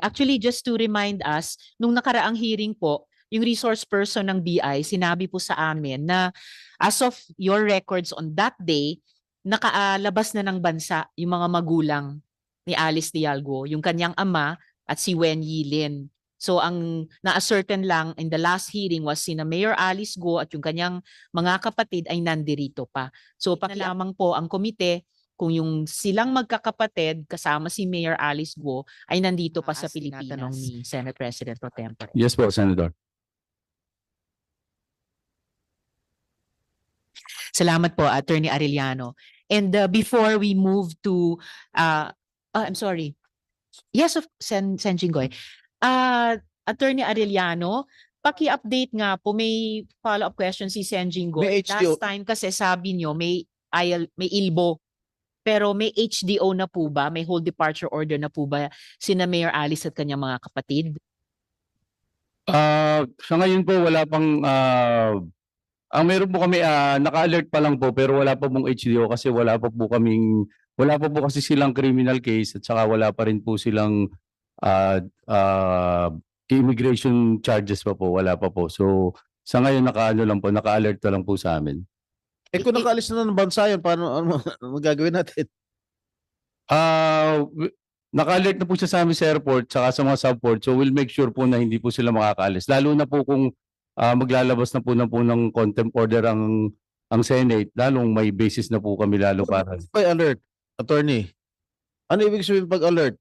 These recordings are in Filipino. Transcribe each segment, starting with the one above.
Actually, just to remind us, nung nakaraang hearing po, yung resource person ng BI, sinabi po sa amin na as of your records on that day, nakaalabas na ng bansa yung mga magulang ni Alice Dialgo, yung kanyang ama at si Wen Yilin. So ang na-ascertain lang in the last hearing was sina Mayor Alice Go at yung kanyang mga kapatid ay nandirito pa. So pakilamang po ang komite kung yung silang magkakapatid kasama si Mayor Alice Go ay nandito pa sa Pilipinas. Tanong ni Senate President Pro Tempore. Yes po, Senator. Salamat po, Attorney Arellano. And before we move to, I'm sorry. Yes, of Sen Jinggoy. Attorney Arellano, paki-update nga po, may follow-up question si Sen Jinggoy. May HDO. Last time kasi sabi nyo may ILBO. Pero may HDO na po ba? May whole departure order na po ba sina Mayor Alice at kanyang mga kapatid? Sa ngayon po wala pang ang meron po kami naka-alert pa lang po pero wala pa pong HDO kasi wala pa po kasi silang criminal case at saka wala pa rin po silang immigration charges pa po, wala pa po. So sa ngayon naka-alert pa lang po sa amin. Kung nakaalis na ng bansa yun, paano ano gagawin natin? Naka-alert na po siya sa amin sa airport saka sa mga subport. So we'll make sure po na hindi po sila makakaalis. Lalo na po kung maglalabas na po ng contempt order ang Senate, lalong may basis na po kami lalo para. By alert, attorney. Ano ibig sabihin pag-alert?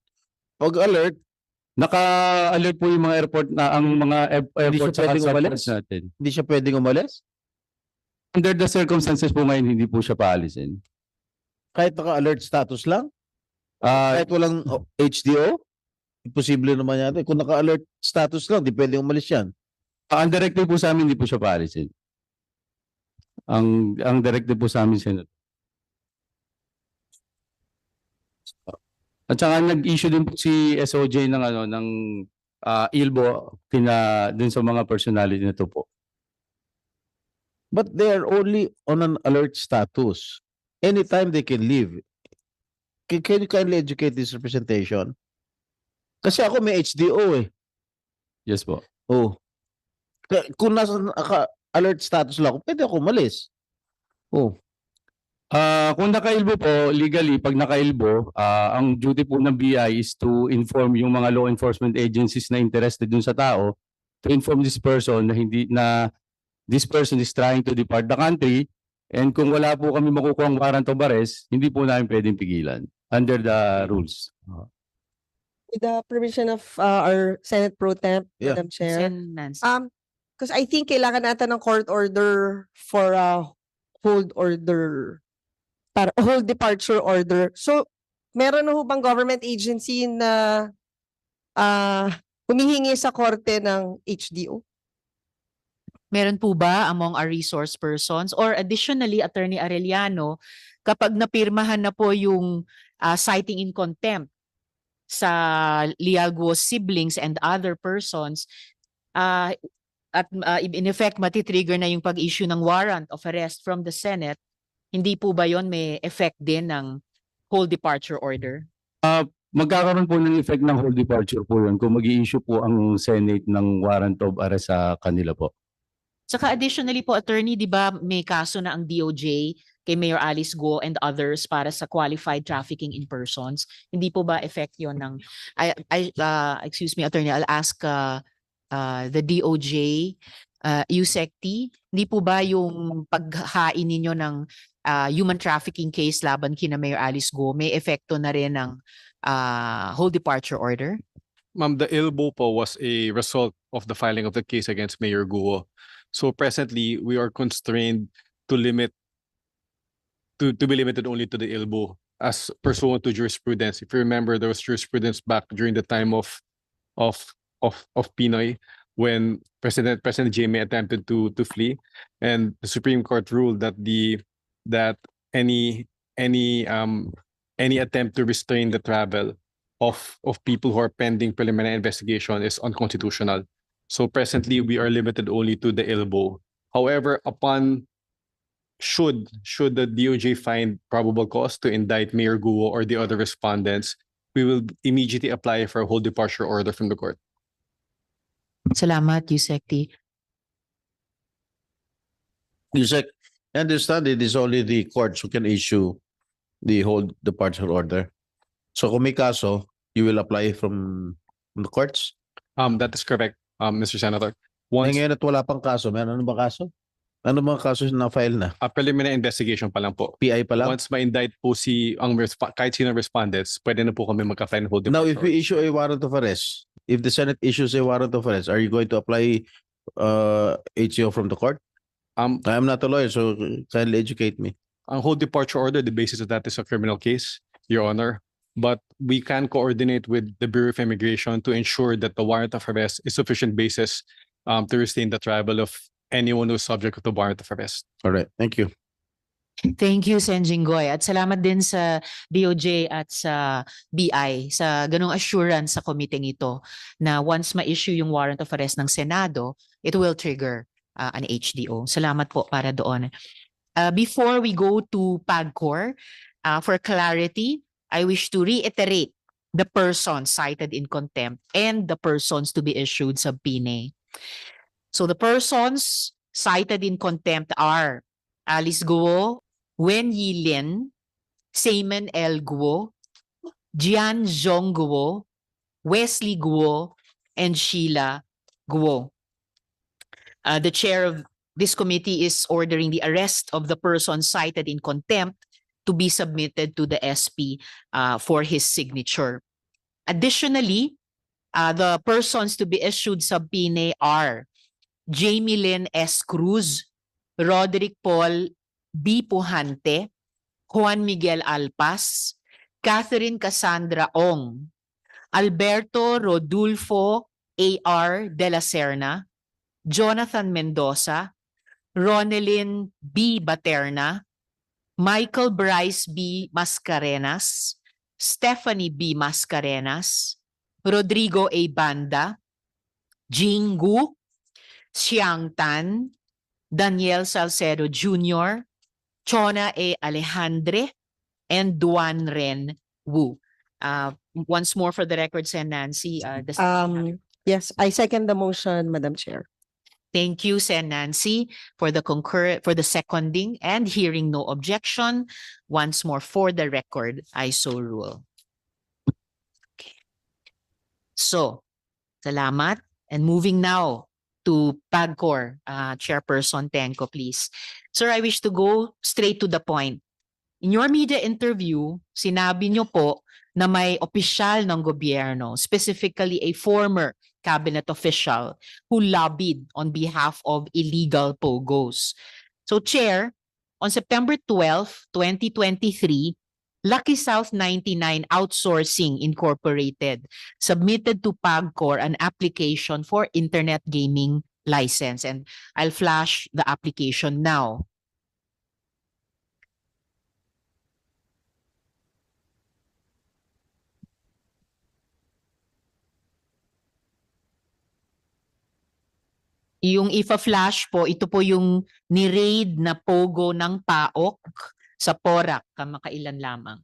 Pag-alert, Naka-alert po yung mga airport na ang mga airport siya pwedeng umalis? natin. hindi siya pwedeng umalis? Under the circumstances po ngayon, hindi po siya paalisin. Kahit naka-alert status lang? Ah, Kahit walang HDO? Imposible naman yata. Kung naka-alert status lang, di pwedeng umalis yan. ang directive po sa amin, hindi po siya paalisin. Ang directive po sa amin, Senator. At saka nag-issue din po si SOJ ng ILBO dun sa mga personality na to po. But they are only on an alert status. Anytime they can leave. Can you kindly educate this representation? Kasi ako may HDO eh. Yes po. Oh. Kung nasa alert status lang ako, pwede ako umalis. Oh. Kung naka-ILBO po, legally, pag naka-ILBO, ang duty po ng BI is to inform yung mga law enforcement agencies na interested dun sa tao to inform this person na this person is trying to depart the country, and kung wala po kami makukuha ang warrant of arrest, hindi po namin pwedeng pigilan under the rules. With the permission of our Senate Pro Temp, Yeah. Madam Chair. Sen Nancy. Because I think kailangan natin ng court order for a hold order, para hold departure order. So, meron na ho bang government agency na humihingi sa korte ng HDO? Meron po ba among our resource persons? Or additionally, Attorney Arellano, kapag napirmahan na po yung citing in contempt sa Lialguo's siblings and other persons, at in effect matitrigger na yung pag-issue ng warrant of arrest from the Senate, hindi po ba yon may effect din ng whole departure order? Magkakaroon po ng effect ng whole departure po yun kung mag-i-issue po ang Senate ng warrant of arrest sa kanila po. Saka additionally po, Attorney, di ba may kaso na ang DOJ kay Mayor Alice Go and others para sa qualified trafficking in persons? Hindi po ba effect yon ng, excuse me, Attorney, I'll ask the DOJ, USECT, hindi po ba yung paghain ninyo ng human trafficking case laban kina Mayor Alice Go, may epekto na rin ng whole departure order? Ma'am, the ILBO po was a result of the filing of the case against Mayor Guo. So presently, we are constrained to be limited only to the ILBO as pursuant to jurisprudence. If you remember, there was jurisprudence back during the time of Pinoy when President Jammeh attempted to flee, and the Supreme Court ruled that any attempt to restrain the travel of people who are pending preliminary investigation is unconstitutional. So presently, we are limited only to the ILBO. However, should the DOJ find probable cause to indict Mayor Guo or the other respondents, we will immediately apply for a whole departure order from the court. Salamat, Yusek T. Yusek, I understand it is only the courts who can issue the whole departure order. So kung may kaso, you will apply from the courts? That is correct, Mr. Senator. Eh, Once ngayon at wala pang kaso, meron ano ba kaso? Ano mga kaso na file na? a preliminary investigation pa lang po. PI pa lang? Once ma-indict po kahit sino respondents, pwede na po kami mag-apply ng whole Now, if departure. we issue a warrant of arrest, if the Senate issues a warrant of arrest, are you going to apply HCO from the court? I am not a lawyer, so kindly educate me. Ang whole departure order, the basis of that is a criminal case, Your Honor. But we can coordinate with the Bureau of Immigration to ensure that the warrant of arrest is sufficient basis to restrain the travel of anyone who is subject of the warrant of arrest. All right, thank you. Thank you, Sen Jinggoy. At salamat din sa DOJ at sa BI sa ganong assurance sa committee ito na once ma-issue yung warrant of arrest ng Senado, it will trigger an HDO. Salamat po para doon. Before we go to PAGCOR, for clarity, I wish to reiterate the persons cited in contempt and the persons to be issued subpoena. So the persons cited in contempt are Alice Guo, Wen Yilin, Seaman L. Guo, Jian Zhong Guo, Wesley Guo, and Sheila Guo. The chair of this committee is ordering the arrest of the person cited in contempt to be submitted to the SP for his signature. Additionally, the persons to be issued subpoena are Jamie Lynn S. Cruz, Roderick Paul B. Pujante, Juan Miguel Alpas, Catherine Cassandra Ong, Alberto Rodulfo A.R. de la Serna, Jonathan Mendoza, Ronelyn B. Baterna, Michael Bryce B. Mascarenas, Stephanie B. Mascarenas, Rodrigo A. Banda, Jing Gu, Xiang Tan, Daniel Salcedo Jr., Chona A. Alejandre, and Duan Ren Wu. Once more for the record, Sen. Nancy. Yes, I second the motion, Madam Chair. Thank you, Sen. Nancy, for the seconding and hearing no objection. Once more for the record, I so rule. Okay. So, salamat. And moving now to PAGCOR, Chairperson Tenco, please. Sir, I wish to go straight to the point. In your media interview, sinabi niyo po na may opisyal ng gobyerno, specifically a former cabinet official who lobbied on behalf of illegal POGOs. So, Chair, on September 12, 2023, Lucky South 99 Outsourcing Incorporated submitted to PAGCOR an application for internet gaming license. And I'll flash the application now. Yung ifa-flash po, ito po yung ni-raid na pogo ng PAOK sa Porac kamakailan lamang.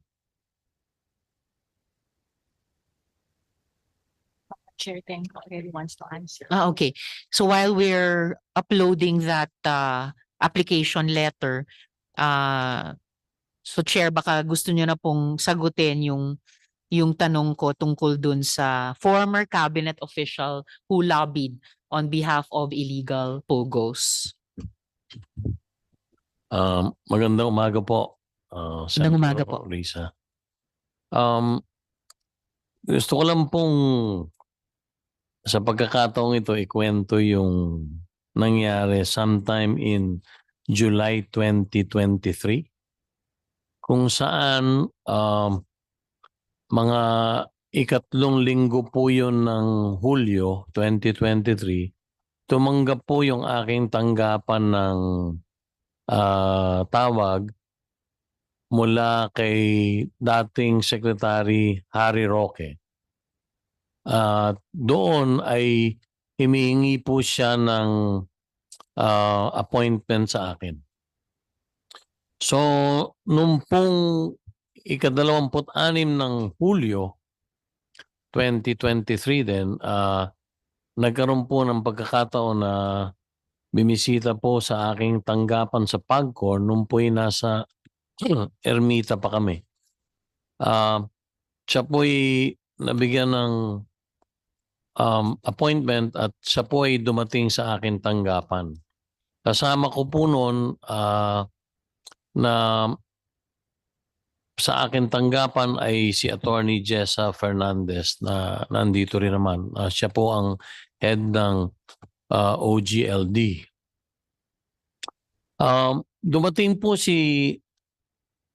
Chair Tenco really wants to answer. Okay. So while we're uploading that application letter, so Chair, baka gusto niyo na pong sagutin yung tanong ko tungkol dun sa former cabinet official who lobbied on behalf of illegal POGOs. Magandang umaga po. Magandang umaga po. Risa. Gusto ko lang pong sa pagkakataong ito ikwento yung nangyari sometime in July 2023 kung saan mga ikatlong linggo po yun ng Hulyo 2023, tumanggap po yung aking tanggapan ng tawag mula kay dating Secretary Harry Roque. Doon ay humihingi po siya ng appointment sa akin. So, nung pong ika-26 ng Hulyo, 2023 din, nagkaroon po ng pagkakataon na bimisita po sa aking tanggapan sa PAGCOR nung po'y nasa Ermita pa kami. Siya po'y nabigyan ng appointment at siya po ay dumating sa aking tanggapan. Kasama ko po noon na sa aking tanggapan ay si Attorney Jessa Fernandez na nandito rin naman. Siya po ang head ng OGLD. Dumating po si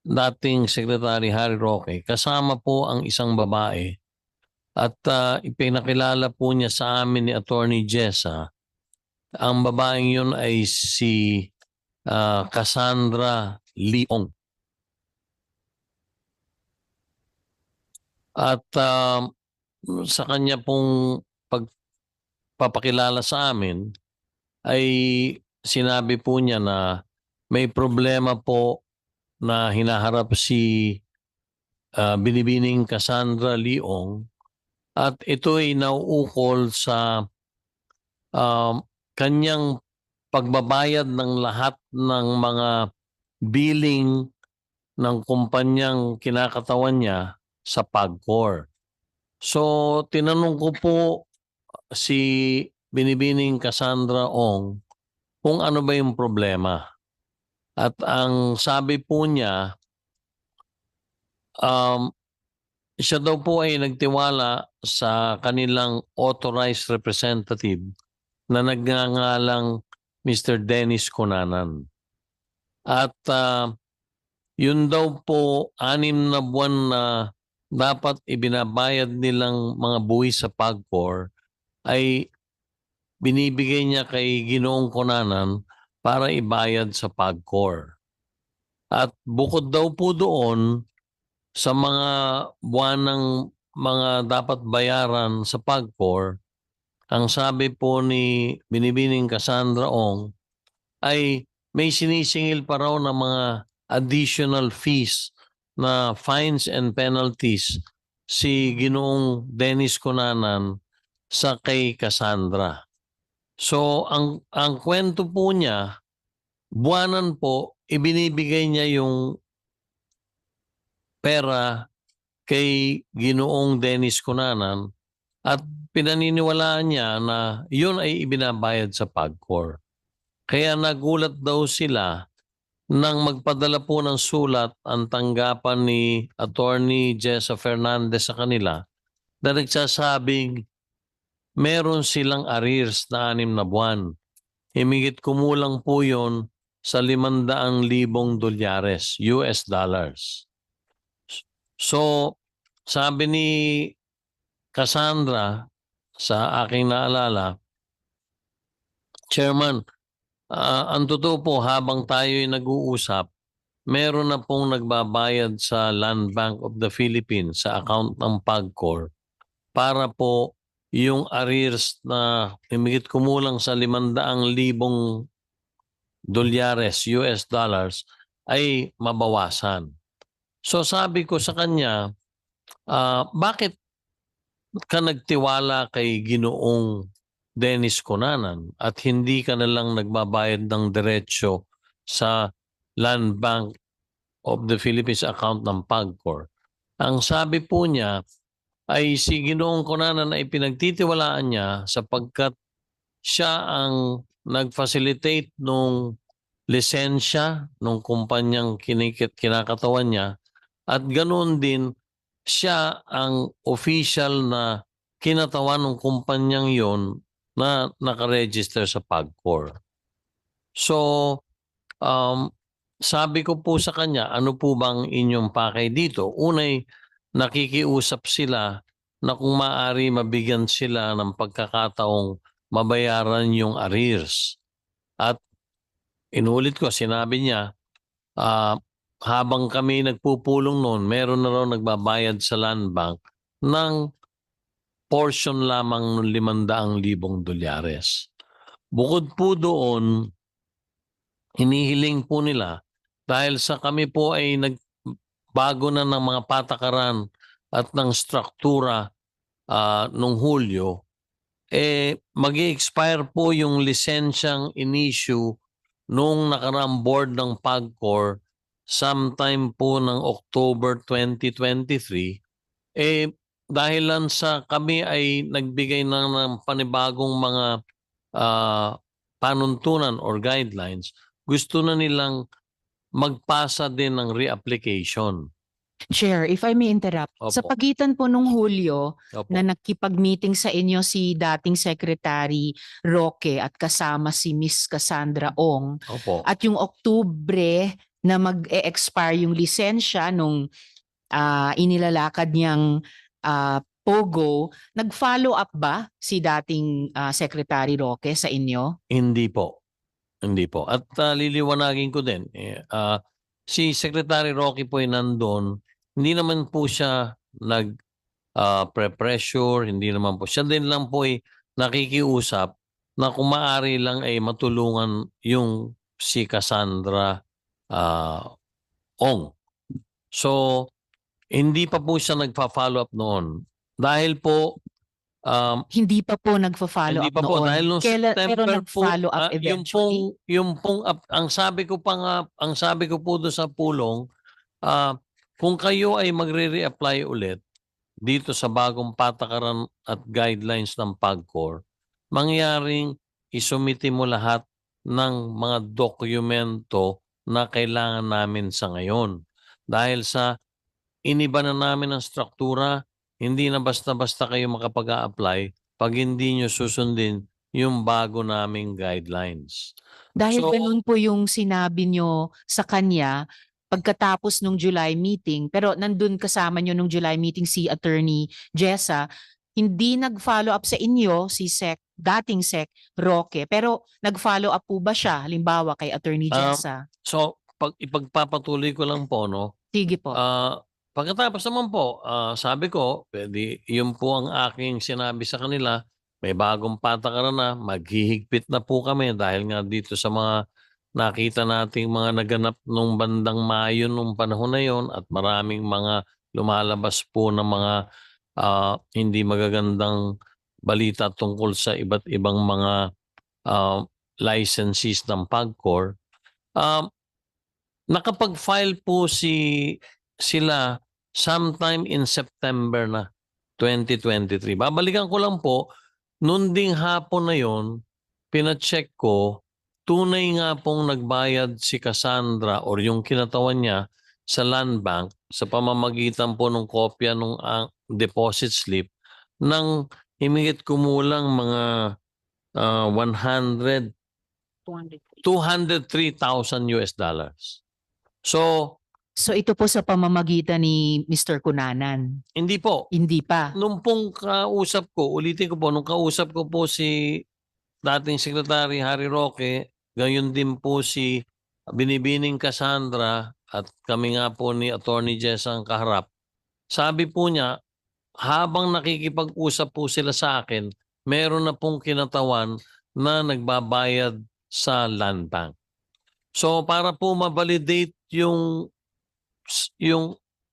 dating Secretary Harry Roque, kasama po ang isang babae at ipinakilala po niya sa amin ni Attorney Jessa. Ang babaeng yun ay si Cassandra Leong. At sa kanya pong pagpapakilala sa amin ay sinabi po niya na may problema po na hinaharap si Binibining Cassandra Leong at ito ay nauukol sa kanyang pagbabayad ng lahat ng mga billing ng kumpanyang kinakatawan niya sa PAGCOR. So, tinanong ko po si Binibining Cassandra Ong kung ano ba yung problema. At ang sabi po niya, siya daw po ay nagtiwala sa kanilang authorized representative na nagngangalang Mr. Dennis Cunanan. At yun daw po 6 na buwan na dapat ibinabayad nilang mga buwis sa PAGCOR ay binibigay niya kay Ginoong Cunanan para ibayad sa PAGCOR. At bukod daw po doon sa mga buwanang mga dapat bayaran sa PAGCOR, ang sabi po ni Binibining Cassandra Ong ay may sinisingil pa raw na mga additional fees na fines and penalties si Ginoong Dennis Cunanan sa kay Cassandra. So ang kwento po niya, buwanan po ibinibigay niya yung pera kay Ginoong Dennis Cunanan at pinaniniwalaan niya na yun ay ibinabayad sa PAGCOR. Kaya nagulat daw sila nang magpadala po ng sulat ang tanggapan ni Attorney Jessa Fernandez sa kanila na nagsasabing meron silang arrears na 6 na buwan. Himigit kumulang po yun sa $500,000 US dollars. So, sabi ni Cassandra, sa aking naalala, Chairman, ang totoo po habang tayo'y nag-uusap, meron na pong nagbabayad sa Land Bank of the Philippines sa account ng PAGCOR para po yung arrears na himigit kumulang sa $500,000 US dollars ay mabawasan. So sabi ko sa kanya, bakit ka nagtiwala kay Ginoong Dennis Cunanan at hindi ka na lang nagbabayad ng diretsyo sa Land Bank of the Philippines account ng PAGCOR? Ang sabi po niya ay si Ginoong Cunanan ay pinagtitiwalaan niya sapagkat siya ang nag-facilitate nung lisensya nung kumpanyang kinakatawan niya at ganoon din siya ang official na kinatawan ng kumpanyang yon na nakaregister sa PAGCOR. So, sabi ko po sa kanya, ano po bang inyong pakay dito? Unay, nakikiusap sila na kung maaari mabigyan sila ng pagkakataong mabayaran yung arrears. At inulit ko, sinabi niya, habang kami nagpupulong noon, meron na raw nagbabayad sa Land Bank ng portion lamang ng $500,000. Bukod po doon, hinihiling po nila dahil sa kami po ay nagbago na ng mga patakaran at ng struktura nung Hulyo, mag-i-expire po yung lisensyang in-issue nung nakaraang board ng PAGCOR sometime po ng October 2023. Dahilan sa kami ay nagbigay ng panibagong mga panuntunan or guidelines, gusto na nilang magpasa din ng reapplication. Chair, if I may interrupt. Sa Opo. pagitan po nung Hulyo Opo. na nakipag-meeting sa inyo si dating Secretary Roque at kasama si Miss Cassandra Ong Opo. at yung Oktubre na mag-e-expire yung lisensya nung inilalakad niyang Pogo, nag-follow up ba si dating Secretary Roque sa inyo? Hindi po. Hindi po. At liliwanagin ko din, si Secretary Roque po ay nandun, hindi naman po siya pre-pressure, hindi naman po. Siya din lang po ay nakikiusap na kung maaari lang ay matulungan yung si Cassandra Ong. So, hindi pa po siya nagpa-follow up noon. Dahil po, Hindi pa po nagfa-follow hindi up pa po noon. dahil nung Pero September po, nag-follow up eventually. ang sabi ko pa nga, ang sabi ko po doon sa pulong, kung kayo ay magre-reapply ulit dito sa bagong patakaran at guidelines ng PAGCOR, mangyaring isumiti mo lahat ng mga dokumento na kailangan namin sa ngayon. Dahil sa iniba na namin ang struktura, hindi na basta-basta kayo makapag-a-apply pag hindi nyo susundin yung bago naming guidelines. Dahil So- ganun po yung sinabi nyo sa kanya pagkatapos nung July meeting, pero nandun kasama nyo nung July meeting si Attorney Jessa, hindi nag-follow up sa inyo si dating Sec Roque, pero nag-follow up po ba siya halimbawa kay Attorney Jessa? So, ipagpapatuloy ko lang po, no? Sige po. Pagkatapos naman po, sabi ko, pwede, yun po ang aking sinabi sa kanila, may bagong patakaran na, maghihigpit na po kami dahil nga dito sa mga nakita nating mga naganap nung bandang Mayo nung panahon na yon at maraming mga lumalabas po ng mga hindi magagandang balita tungkol sa iba't ibang mga licensees ng PAGCOR. Nakapag-file po sila sometime in September na 2023. Babalikan ko lang po, noon ding hapon na yon, pina-check ko, tunay nga pong nagbayad si Cassandra or yung kinatawan niya sa land bank sa pamamagitan po ng kopya ng deposit slip ng himigit kumulang mga 203,000 US dollars. So, So ito po sa pamamagitan ni Mr. Cunanan? hindi po. Hindi pa. Nung pong kausap ko, ulitin ko po, nung kausap ko po si dating Secretary Harry Roque, gayon din po si Binibining Cassandra at kami nga po ni Attorney Jess ang kaharap. Sabi po niya, habang nakikipag-usap po sila sa akin, meron na pong kinatawan na nagbabayad sa land bank. So para po ma-validate yung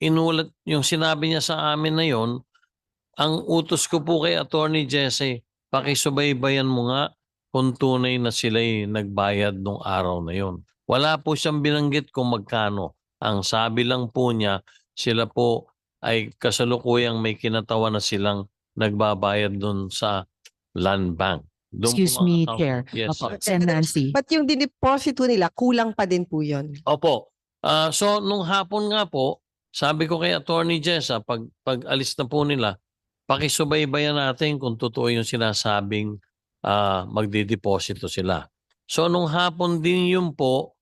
inulat, yung sinabi niya sa amin na yon, ang utos ko po kay Attorney Jesse, pakisubaybayan mo nga kung tunay na sila'y nagbayad nung araw na yon. Wala po siyang binanggit kung magkano. Ang sabi lang po niya, sila po ay kasalukuyang may kinatawan na silang nagbabayad dun sa land bank. Doon Excuse po ang me, account. Chair. Yes, Opo, sir. Sen. Nancy. But yung dineposito nila, kulang pa din po yun. Opo. So, nung hapon nga po, sabi ko kay Attorney Jessa, pag alis na po nila, pakisubaybayan natin kung totoo yung sinasabing magdideposito sila. So, nung hapon din yun po,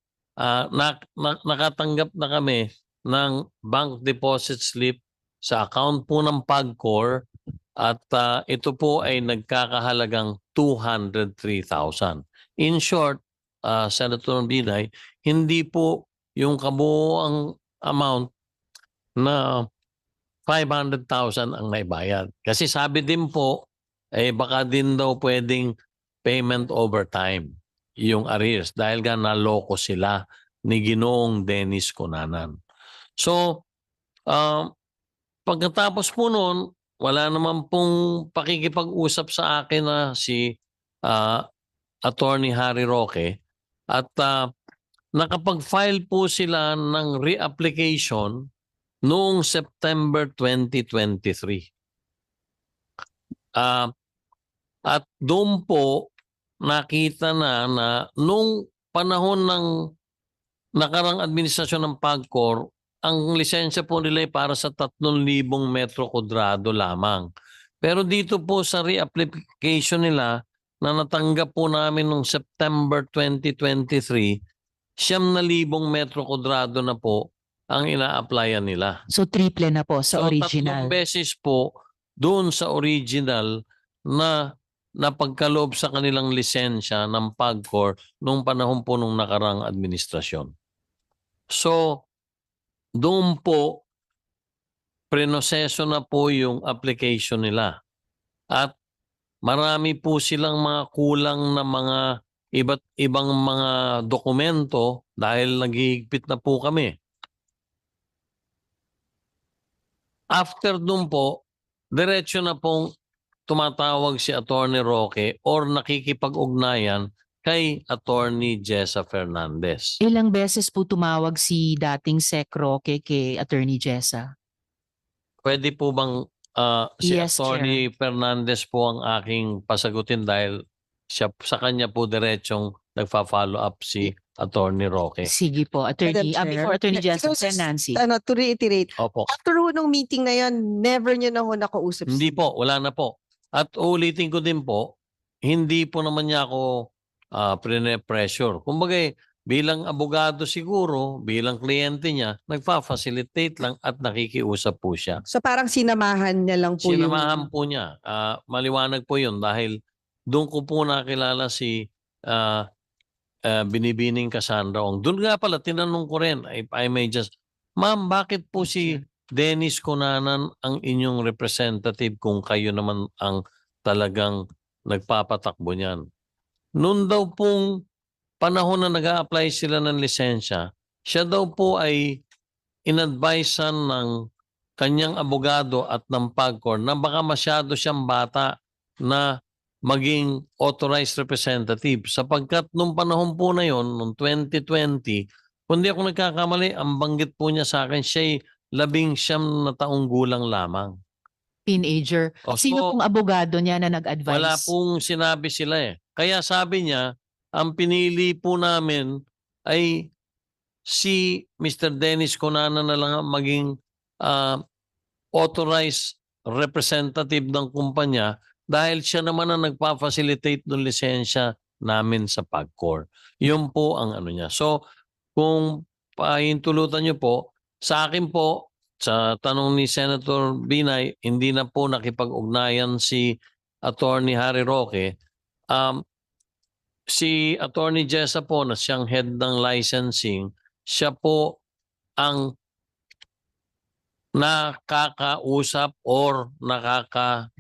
nakatanggap na kami ng bank deposit slip sa account po ng PAGCOR at ito po ay nagkakahalagang 203,000. In short, Senator Binay, hindi po yung kabuoang amount na 500,000 ang naibayad. Kasi sabi din po, baka din daw pwedeng payment over time yung arrears dahil nga naloko sila ni Ginoong Dennis Cunanan. So, pagkatapos po noon, wala naman pong pakikipag-usap sa akin na si Attorney Harry Roque at nakapag-file po sila ng reapplication noong September 2023. At doon po nakita na nung panahon ng nakarang administrasyon ng PAGCOR, ang lisensya po nila ay para sa 3,000 metro kwadrado lamang. Pero dito po sa reapplication nila na natanggap po namin noong September 2023, 9,000 metro kwadrado na po ang ina-applyan nila. So triple na po sa So, original. 3 beses po doon sa original na napagkaloob sa kanilang lisensya ng PAGCOR nung panahon po nung nakarang administrasyon. So, doon po, prenoseso na po yung application nila. At marami po silang mga kulang na mga iba't ibang mga dokumento dahil naghihigpit na po kami. After doon po, diretso na pong tumatawag si Attorney Roque or nakikipag-ugnayan kay Attorney Jessa Fernandez. Ilang beses po tumawag si dating Sec Roque kay Attorney Jessa? Pwede po bang si Yes, Attorney Fernandez po ang aking pasagutin dahil sa kanya po diretsong nagfa-follow up si Attorney Roque. Sige po, Attorney. Madam Chair. Before Attorney Jessa, So, Nancy. To reiterate, Opo. after ho nung meeting na yan, never nyo na ho nakausap Hindi po, wala na po. At ulitin ko din po, hindi po naman niya ako pressure. Kumbaga, bilang abogado siguro, bilang kliyente niya, nagfa-facilitate lang at nakikiusap po siya. So parang sinamahan niya lang po yung... Sinamahan po niya. Maliwanag po yun dahil doon ko po nakilala si Binibining Cassandra Ong. Doon nga pala, tinanong ko rin, if I may just, ma'am, bakit po si Dennis Cunanan ang inyong representative kung kayo naman ang talagang nagpapatakbo niyan? Noon daw pong panahon na nag-a-apply sila ng lisensya, siya daw po ay inadvisean ng kanyang abogado at ng PAGCOR na baka masyado siyang bata na maging authorized representative sapagkat nung panahon po na yon, noong 2020, kung di ako nagkakamali, ang banggit po niya sa akin, siya'y 19 na taong gulang lamang. Teenager. O, Sino so, pong abogado niya na nag-advise? wala pong sinabi sila eh. Kaya sabi niya, ang pinili po namin ay si Mr. Dennis Cunanan na lang ang maging authorized representative ng kumpanya dahil siya naman ang nagpa-facilitate ng lisensya namin sa PAGCOR. Yun po ang ano niya. So, kung pahintulutan niyo po, sa akin po, sa tanong ni Senator Binay, hindi na po nakipag-ugnayan si Attorney Harry Roque. Si Attorney Jessa po na siyang head ng licensing, siya po ang nakakausap or nakaka-text,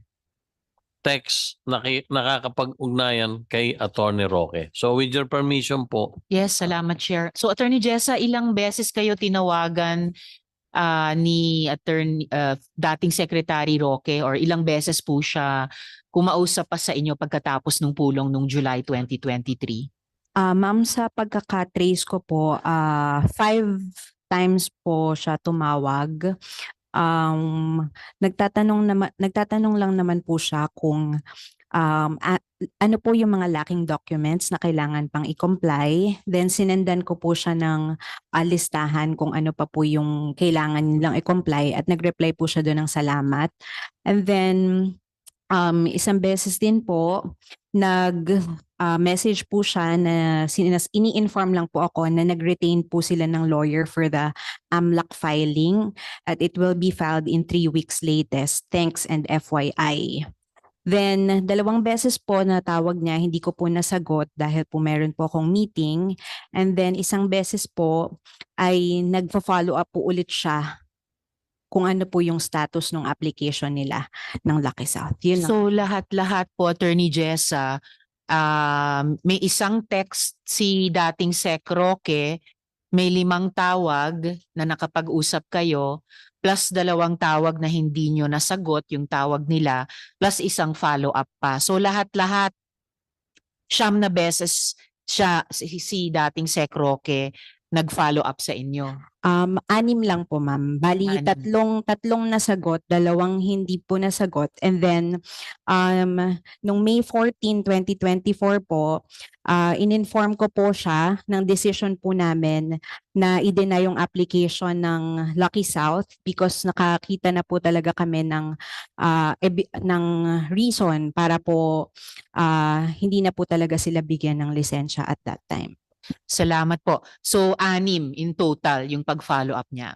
nakakapag-ugnayan kay Attorney Roque. So with your permission po. Yes, salamat, Chair. So Attorney Jessa, ilang beses kayo tinawagan ni dating Secretary Roque or ilang beses po siya kumausap pa sa inyo pagkatapos ng pulong nung July 2023? Ma'am, sa pagkakatrace ko po, 5 times po siya tumawag. Nagtatanong lang naman po siya kung ano po yung mga lacking documents na kailangan pang i-comply. Then sinendan ko po siya ng listahan kung ano pa po yung kailangan nilang i-comply at nag-reply po siya doon ng salamat. And then isang beses din po message po siya na ini-inform lang po ako na nag-retain po sila ng lawyer for the AMLAC filing at it will be filed in 3 weeks latest. Thanks and FYI. Then, 2 beses po na tawag niya, hindi ko po nasagot dahil po meron po akong meeting. And then, 1 beses po ay nagpa-follow up po ulit siya kung ano po yung status ng application nila ng Lucky South. Yun lang. So lahat-lahat po, Attorney Jessa, may isang text si dating Sec Roque, may 5 tawag na nakapag-usap kayo, plus 2 tawag na hindi nyo nasagot, yung tawag nila, plus isang follow-up pa. So lahat-lahat, 9 beses siya, si dating Sec Roque, nag-follow up sa inyo. 6 lang po, ma'am. Bali, 6. tatlong nasagot, 2 hindi po nasagot. And then, nung May 14, 2024 po, in-inform ko po siya ng decision po namin na i-deny yung application ng Lucky South because nakakita na po talaga kami ng reason para po hindi na po talaga sila bigyan ng lisensya at that time. Salamat po. So 6 in total yung pag-follow up niya.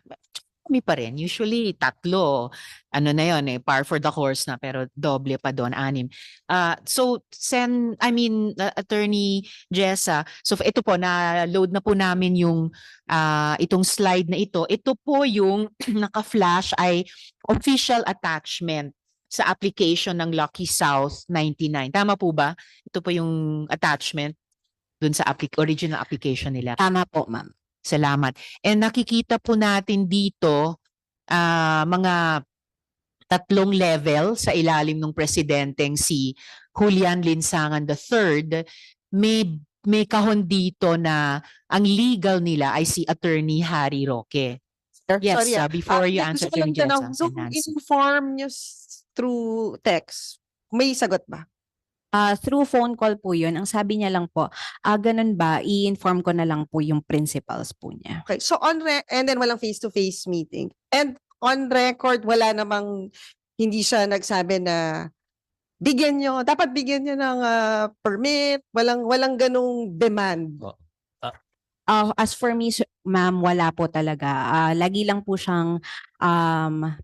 Kami pa rin. Usually 3. Ano na yon par for the course na, pero doble pa doon, 6. So Attorney Jessa, so ito po, na-load na po namin yung itong slide na ito. Ito po yung naka-flash ay official attachment sa application ng Lucky South 99. Tama po ba? Ito po yung attachment dun sa original application nila. Tama po, ma'am. Salamat. And nakikita po natin dito mga 3 level sa ilalim ng presidenteng si Julian Linsangan III. May kahon dito na ang legal nila ay si Attorney Harry Roque. Yes, Sorry, before you answer, gusto ko lang Attorney tanong, Jessa, nung inform nyo through text, may sagot ba? Through phone call po yun. Ang sabi niya lang po, ganun ba, i-inform ko na lang po yung principals po niya. Okay, so and then walang face-to-face meeting. And on record, wala namang, hindi siya nagsabi na dapat bigyan nyo ng permit, walang ganong demand. As for me, ma'am, wala po talaga. Lagi lang po siyang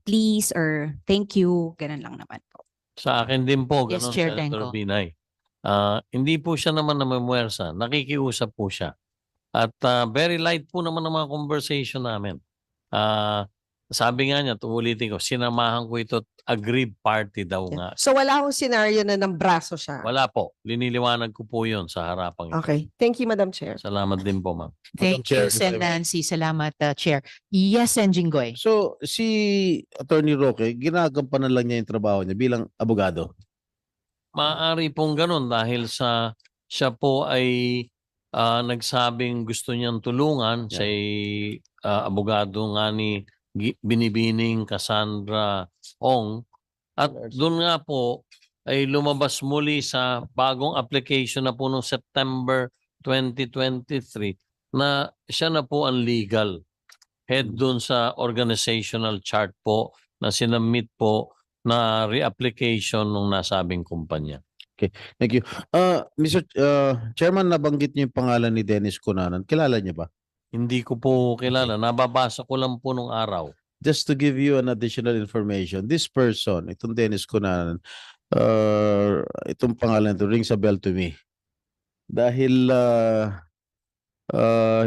please or thank you, ganun lang naman po. Sa akin din po, Yes, ganun, Chair Senator Tenco. Binay. Hindi po siya naman namamwersa. Nakikiusap po siya. At very light po naman ang mga conversation namin. Sabi nga niya, uulitin ko, sinamahan ko ito, aggrieved party daw nga. So wala akong scenario na ng braso siya. Wala po. Liniliwanag ko po yun sa harapang ito. Okay. Thank you, Madam Chair. Salamat din po, ma'am. Thank you, Sen. Nancy. Salamat, Chair. Yes, Sen. Jinggoy. So, si Attorney Roque, ginagampanan lang niya yung trabaho niya bilang abogado. Maaari pong ganun dahil siya po ay nagsabing gusto niyang tulungan. Yeah. Siya ay abogado nga ni Binibining Cassandra Ong. At doon nga po ay lumabas muli sa bagong application na po noong September 2023 na siya na po ang legal head doon sa organizational chart po na sinamit po na reapplication ng nasabing kumpanya. Thank you. Mr. Chairman, nabanggit niyo yung pangalan ni Dennis Cunanan. Kilala niyo ba? Hindi ko po kilala. Nababasa ko lang po nung araw. Just to give you an additional information, this person, itong Dennis Cunanan, itong pangalan ito rings a bell to me. Dahil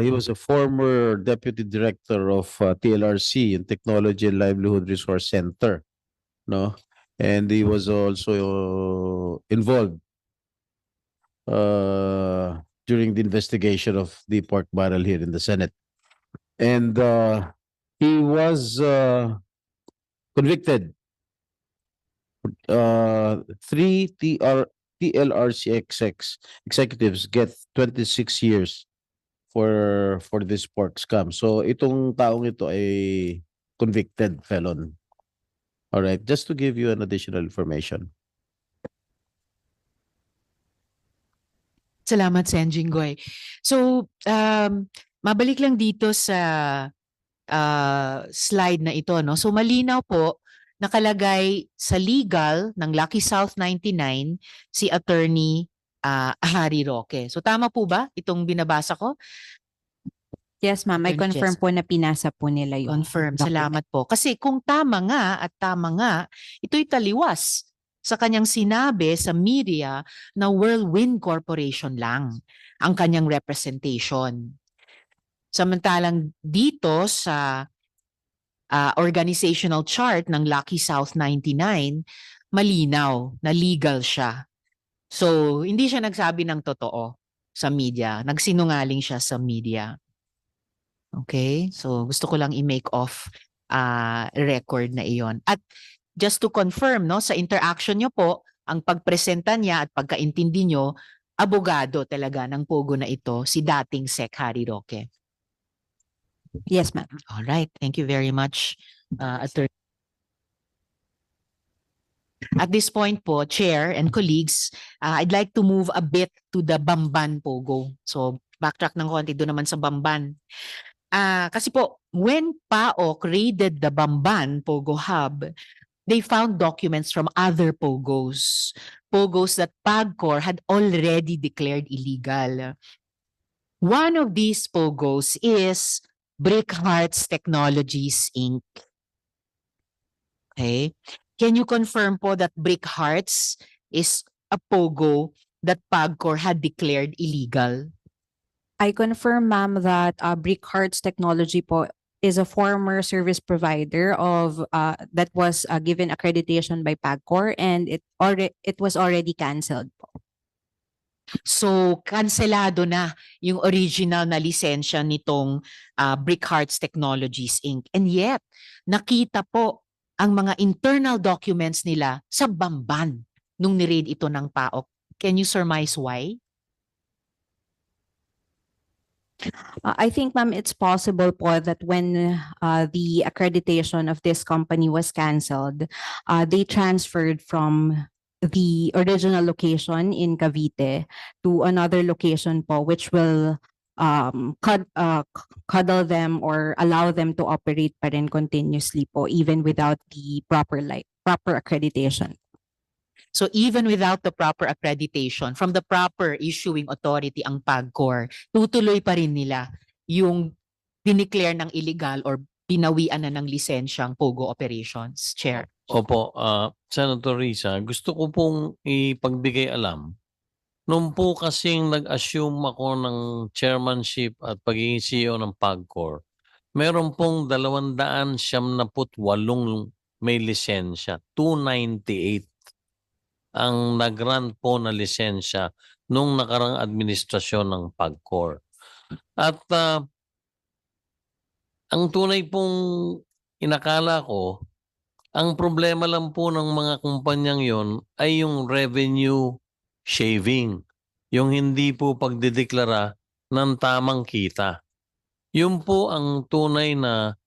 he was a former deputy director of TLRC, yung Technology and Livelihood Resource Center, no? And he was also involved during the investigation of the pork barrel here in the Senate. And he was convicted. 3 TLRC executives get 26 years for this pork scam. So itong taong ito ay convicted felon. All right, just to give you an additional information. Salamat, Sen. Jinggoy. So, mabalik lang dito sa slide na ito, no? So malinaw po, nakalagay sa legal ng Lucky South 99 si Attorney Harry Roque. So tama po ba itong binabasa ko? Yes, ma'am. I Attorney confirm Jessa. po na pinasa po nila yung Confirm. document. Salamat po. Kasi kung tama nga, ito'y taliwas sa kanyang sinabi sa media na Whirlwind Corporation lang ang kanyang representation. Samantalang dito sa organizational chart ng Lucky South 99, malinaw na legal siya. So, hindi siya nagsabi ng totoo sa media. Nagsinungaling siya sa media. Okay? So, gusto ko lang i-make off record na iyon. At just to confirm, no, sa interaction nyo po, ang pagpresenta niya at pagkaintindi nyo, abogado talaga ng Pogo na ito, si dating Sec. Harry Roque. Yes, ma'am. All right, thank you very much, Attorney. At this point po, Chair and colleagues, I'd like to move a bit to the Bamban Pogo. So backtrack ng konti doon naman sa Bamban. Kasi po, when PAOK raided the Bamban Pogo Hub, they found documents from other Pogos. Pogos that PAGCOR had already declared illegal. One of these Pogos is Brick Hearts Technologies, Inc. Okay. Can you confirm po that Brick Hearts is a Pogo that PAGCOR had declared illegal? I confirm, ma'am, that Brick Hearts Technology po is a former service provider of that was given accreditation by PAGCOR, and it was already canceled po. So, kanselado na yung original na lisensya nitong Brick Hearts Technologies, Inc. And yet, nakita po ang mga internal documents nila sa Bamban nung ni-raid ito ng PAOK. Can you surmise why? I think, ma'am, it's possible po that when the accreditation of this company was canceled, they transferred from the original location in Cavite to another location po, which will cuddle them or allow them to operate pa rin continuously po, even without the proper accreditation. So even without the proper accreditation from the proper issuing authority ang PAGCOR, tutuloy pa rin nila yung dineclare ng illegal or pinawian na ng lisensyang Pogo operations. Chair. Opo, Senator Risa, gusto ko pong ipagbigay alam. Nung po kasing nag-assume ako ng chairmanship at pagiging CEO ng PAGCOR, meron pong 278 may lisensya, 298 ang nag-grant po na lisensya nung nakarang administrasyon ng PAGCOR. At ang tunay pong inakala ko, ang problema lang po ng mga kumpanyang yon ay yung revenue shaving, yung hindi po pagdedeklara ng tamang kita. Yun po ang tunay na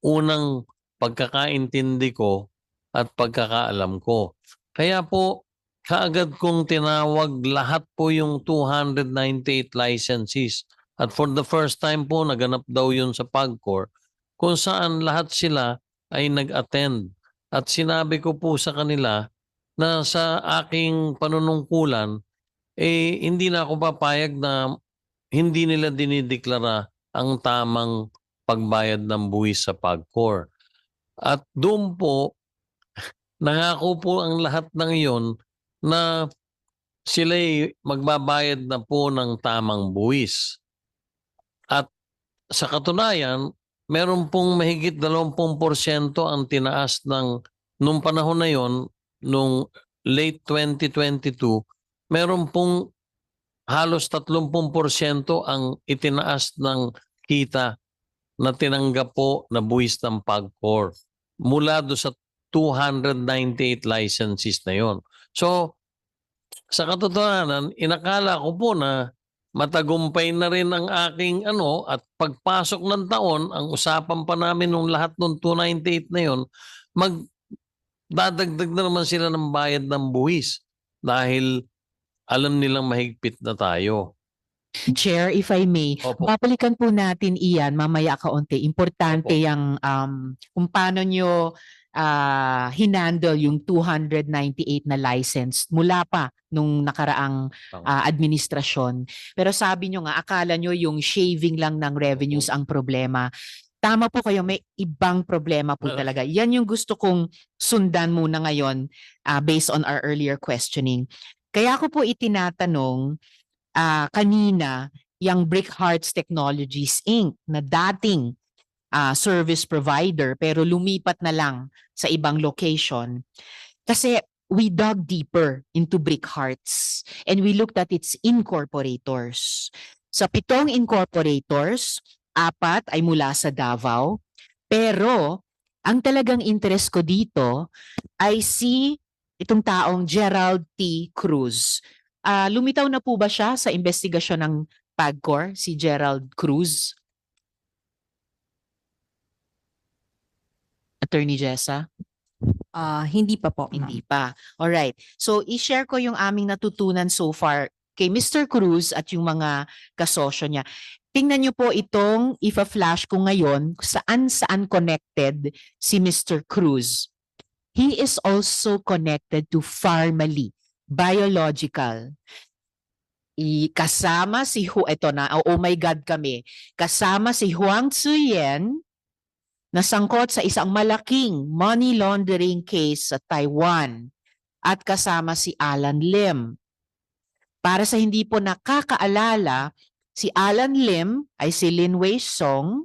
unang pagkakaintindi ko at pagkakaalam ko. Kaya po, kaagad kong tinawag lahat po yung 298 licenses. At for the first time po, naganap daw yun sa PAGCOR, kung saan lahat sila ay nag-attend. At sinabi ko po sa kanila na sa aking panunungkulan, hindi na ako papayag na hindi nila dinideklara ang tamang pagbayad ng buwis sa PAGCOR. At doon po, nangako po ang lahat ng iyon na sila'y magbabayad na po ng tamang buwis. At sa katunayan, meron pong mahigit 20% ang tinaas nung panahon na yon, nung late 2022, meron pong halos 30% ang itinaas ng kita na tinanggap po na buwis ng PAGCOR mula do sa 298 licenses na yon. So, sa katotohanan, inakala ko po na matagumpay na rin ang aking at pagpasok ng taon, ang usapan pa namin nung lahat ng 298 na yon, magdadagdag na naman sila ng bayad ng buwis dahil alam nilang mahigpit na tayo. Chair, if I may, Opo. babalikan po natin iyan mamaya kaunti. Importante Opo. yung kung paano nyo hinandle yung 298 na license mula pa nung nakaraang administrasyon. Pero sabi nyo nga, akala nyo yung shaving lang ng revenues ang problema. Tama po kayo, may ibang problema po talaga. Yan yung gusto kong sundan muna ngayon based on our earlier questioning. Kaya ko po itinatanong kanina yung Brick Hearts Technologies, Inc. na dating service provider pero lumipat na lang sa ibang location. Kasi we dug deeper into Brick Hearts and we looked at its incorporators. Sa 7 incorporators, 4 ay mula sa Davao, Pero, ang talagang interest ko dito ay si itong taong Gerald T. Cruz. Lumitaw na po ba siya sa investigasyon ng PAGCOR, si Gerald Cruz? Attorney Jessa? Hindi pa po, ma'am. Hindi pa. Alright. So, i-share ko yung aming natutunan so far kay Mr. Cruz at yung mga kasosyo niya. Tingnan niyo po itong ifa-flash ko ngayon saan connected si Mr. Cruz. He is also connected to Pharmally, biological. Kasama si ito na, oh my God kami, kasama si Huang Tzuyen, nasangkot sa isang malaking money laundering case sa Taiwan at kasama si Alan Lim. Para sa hindi po nakakaalala, si Alan Lim ay si Lin Wei Song.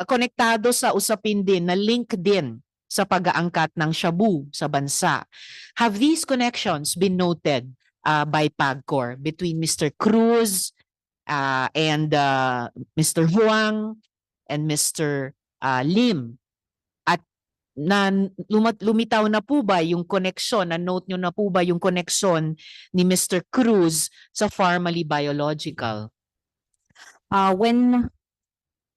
Konektado sa usapin din na link din sa pag-aangkat ng shabu sa bansa. Have these connections been noted by PAGCOR between Mr. Cruz and Mr. Huang and Mr. Lim? At lumitaw na po ba yung connection, na-note nyo na po ba yung connection ni Mr. Cruz sa Pharmally Biological?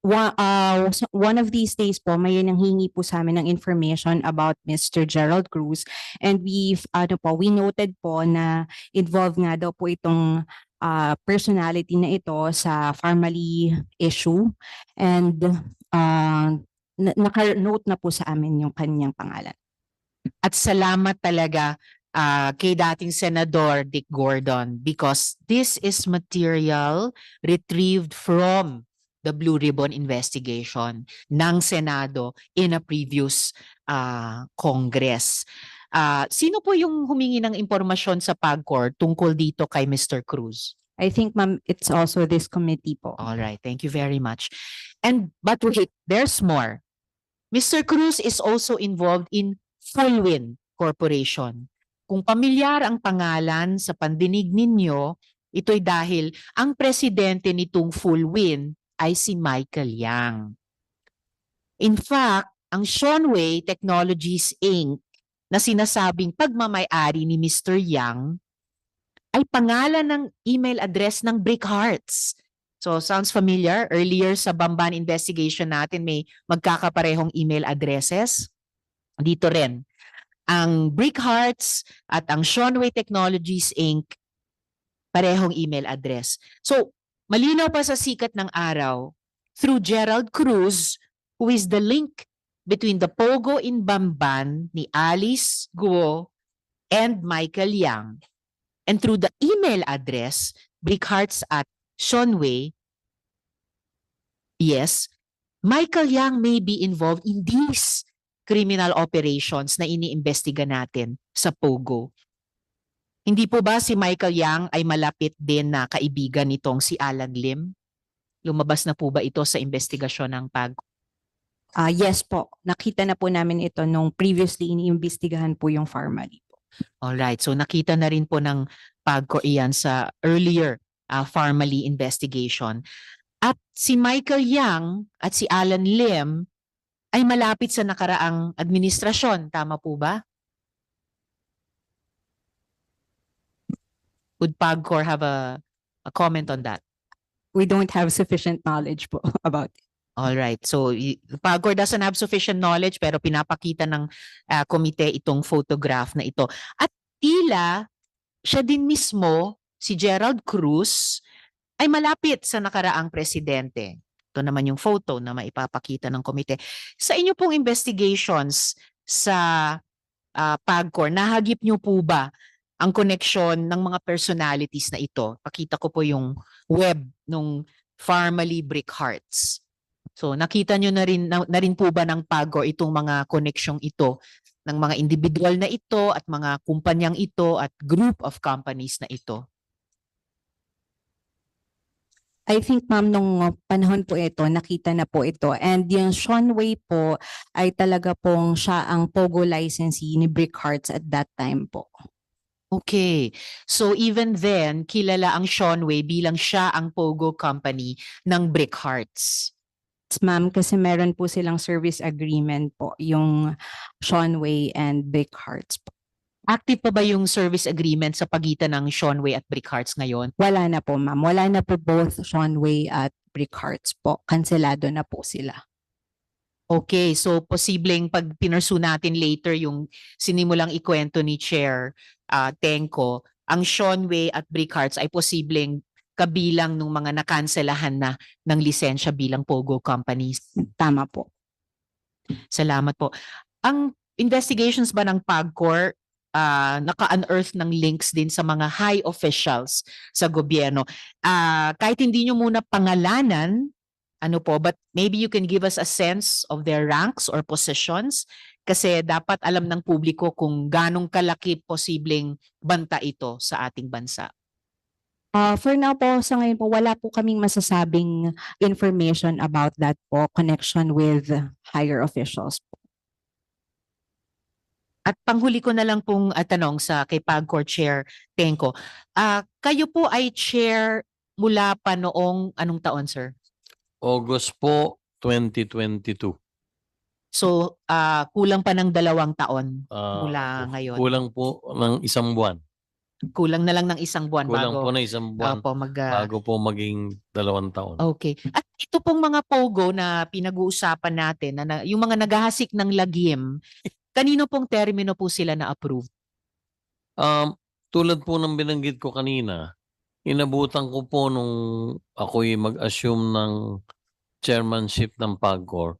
One of these days po, may nanghingi po sa amin ng information about Mr. Gerald Cruz, and we noted po na involved nga daw po itong personality na ito sa Pharmally issue, and naka-note na po sa amin yung kanyang pangalan. At salamat talaga kay dating Senador Dick Gordon, because this is material retrieved from the Blue Ribbon investigation ng Senado in a previous Congress. Sino po yung humingi ng impormasyon sa PAGCOR tungkol dito kay Mr. Cruz? I think, ma'am, it's also this committee po. All right, thank you very much. But wait, there's more. Mr. Cruz is also involved in Fullwin Corporation. Kung pamilyar ang pangalan sa pandinig ninyo, ito'y dahil ang presidente nitong Fullwin ay si Michael Yang. In fact, ang Seanway Technologies Inc. na sinasabing pagmamay-ari ni Mr. Yang ay pangalan ng email address ng Brick Hearts. So, sounds familiar? Earlier sa Bamban investigation natin, may magkakaparehong email addresses. Dito rin. Ang Brick Hearts at ang Seanway Technologies Inc. parehong email address. So, malinaw pa sa sikat ng araw, through Gerald Cruz, who is the link between the Pogo in Bamban ni Alice Guo and Michael Yang, and through the email address, Brickhearts at Seanway, yes, Michael Yang may be involved in these criminal operations na iniimbestiga natin sa Pogo. Hindi po ba si Michael Yang ay malapit din na kaibigan nitong si Alan Lim? Lumabas na po ba ito sa investigasyon ng PAGCOR? Yes po, nakita na po namin ito nung previously iniimbestigahan po yung Pharmally po. Alright, so nakita na rin po ng PAGCOR iyan sa earlier Pharmally investigation. At si Michael Yang at si Alan Lim ay malapit sa nakaraang administrasyon, tama po ba? Would PAGCOR have a comment on that? We don't have sufficient knowledge po about it. All right. So PAGCOR doesn't have sufficient knowledge pero pinapakita ng komite itong photograph na ito. At tila siya din mismo, si Gerald Cruz, ay malapit sa nakaraang presidente. Ito naman yung photo na maipapakita ng komite. Sa inyo pong investigations sa PAGCOR, nahagip niyo po ba ang koneksyon ng mga personalities na ito? Pakita ko po yung web ng Pharmally Brick Hearts. So nakita nyo na rin po ba ng PAGCOR itong mga koneksyong ito ng mga individual na ito at mga kumpanyang ito at group of companies na ito? I think, ma'am, nung panahon po ito, nakita na po ito. And yung Seanway po ay talaga pong siya ang Pogo licensee ni Brick Hearts at that time po. Okay. So even then, kilala ang Seanway bilang siya ang Pogo company ng Brick Hearts. Ma'am, kasi meron po silang service agreement po, yung Seanway and Big Hearts po. Active pa ba yung service agreement sa pagitan ng Seanway at Brick Hearts ngayon? Wala na po, ma'am. Wala na po both Seanway at Brick Hearts po. Kanselado na po sila. Okay, so posibleng pag pinursu natin later yung sinimulang ikwento ni Chair Tenko, ang Seanway at Brick Hearts ay posibleng kabilang ng mga nakanselahan na ng lisensya bilang POGO companies. Tama po. Salamat po. Ang investigations ba ng PAGCOR naka-unearth ng links din sa mga high officials sa gobyerno? Kahit hindi nyo muna pangalanan, ano po, but maybe you can give us a sense of their ranks or positions kasi dapat alam ng publiko kung ganong kalaki posibleng banta ito sa ating bansa. For now po, sa ngayon po, wala po kaming masasabing information about that po, connection with higher officials po. At panghuli ko na lang pong tanong sa kay PAGCOR Chair Tenko. Kayo po ay chair mula pa noong anong taon, sir? August po 2022. So, kulang pa ng 2 taon Opo. mula ngayon. Kulang po ng 1 buwan. Kulang na lang ng 1 buwan Kulang bago po na 1 buwan opo, bago po maging 2 taon. Okay. At ito pong mga POGO na pinag-uusapan natin, yung mga naghahasik ng lagim, kanino pong termino po sila na-approve? Tulad po ng binanggit ko kanina, inabutan ko po nung ako'y mag-assume ng chairmanship ng PAGCOR,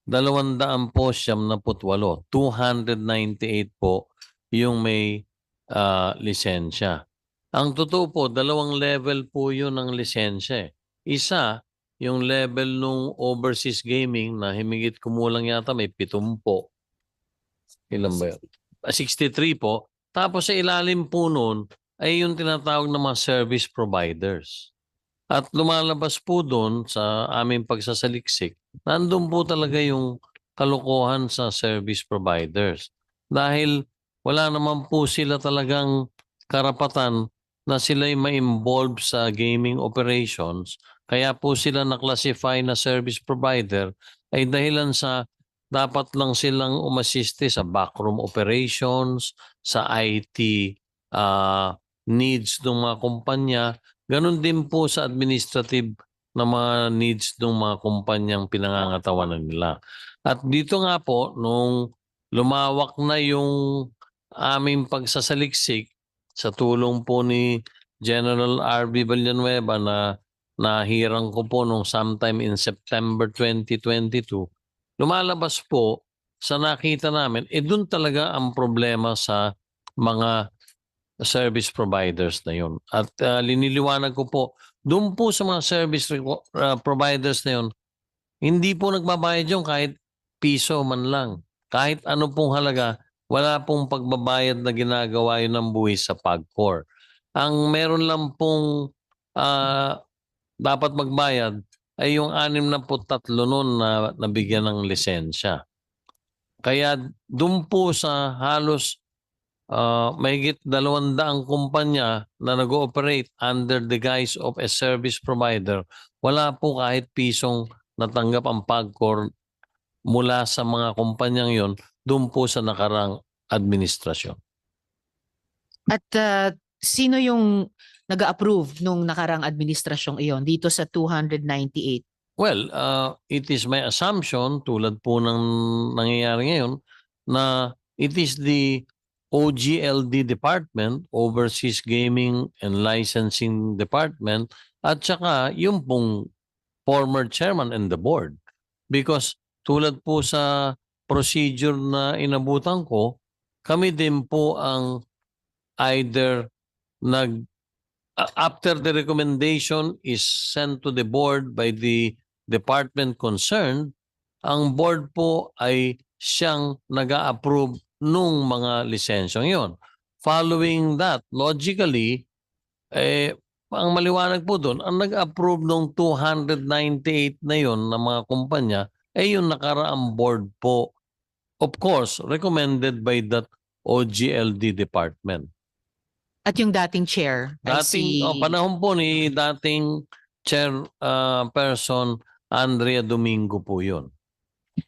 298, 298 po yung may lisensya. Ang totoo po, 2 level po yun ng lisensya. Isa, yung level nung overseas gaming na himigit kumulang yata may 70. Ilan ba yun? 63 po. Tapos sa ilalim po nun ay yung tinatawag na mga service providers. At lumalabas po doon sa aming pagsasaliksik, nandun po talaga yung kalokohan sa service providers. Dahil wala naman po sila talagang karapatan na sila'y ma-involve sa gaming operations. Kaya po sila na-classify na service provider ay dahilan sa dapat lang silang umasiste sa backroom operations, sa IT needs ng mga kumpanya. Ganon din po sa administrative na mga needs ng mga kumpanyang pinangangatawanan nila. At dito nga po, nung lumawak na yung aming pagsasaliksik sa tulong po ni General R.B. Villanueva na nahirang ko po nung sometime in September 2022, lumalabas po sa nakita namin, doon talaga ang problema sa mga service providers na yun. At liniliwanag ko po, doon po sa mga service providers na yun, hindi po nagbabayad yung kahit piso man lang. Kahit ano pong halaga, wala pong pagbabayad na ginagawa yun ng buwis sa PAGCOR. Ang meron lang pong dapat magbayad ay yung 63 noon na nabigyan ng lisensya. Kaya doon po sa halos mahigit 200 kumpanya na nag-ooperate under the guise of a service provider, wala po kahit pisong natanggap ang PAGCOR mula sa mga kumpanyang yon doon po sa nakarang administrasyon. At sino yung nag-approve nung nakarang administrasyong iyon dito sa 298? Well, it is my assumption, tulad po ng nangyayari ngayon, na it is the OGLD Department, Overseas Gaming and Licensing Department, at saka yung pong former chairman and the board. Because tulad po sa procedure na inabutan ko, kami din po ang either after the recommendation is sent to the board by the department concerned, ang board po ay siyang nag-a-approve nung mga lisensyong yon. Following that, logically, ang maliwanag po doon, ang nag-approve nung 298 na yon ng mga kumpanya ay yung nakaraang board po. Of course, recommended by that OGLD department. At yung dating chair ay Panahon po ni dating chair person Andrea Domingo po yun.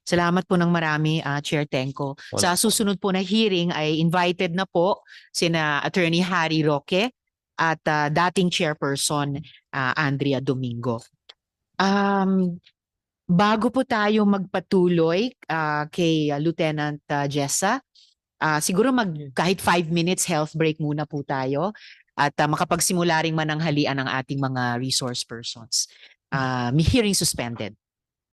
Salamat po ng marami, Chair Tenko. Sa Wala po. susunod po na hearing ay invited na po sina Attorney Harry Roque at dating Chairperson Andrea Domingo. Bago po tayo magpatuloy kay Lieutenant Jessa, siguro kahit 5 minutes health break muna po tayo at makapagsimula ring mananghalian ang ating mga resource persons. Hearing suspended.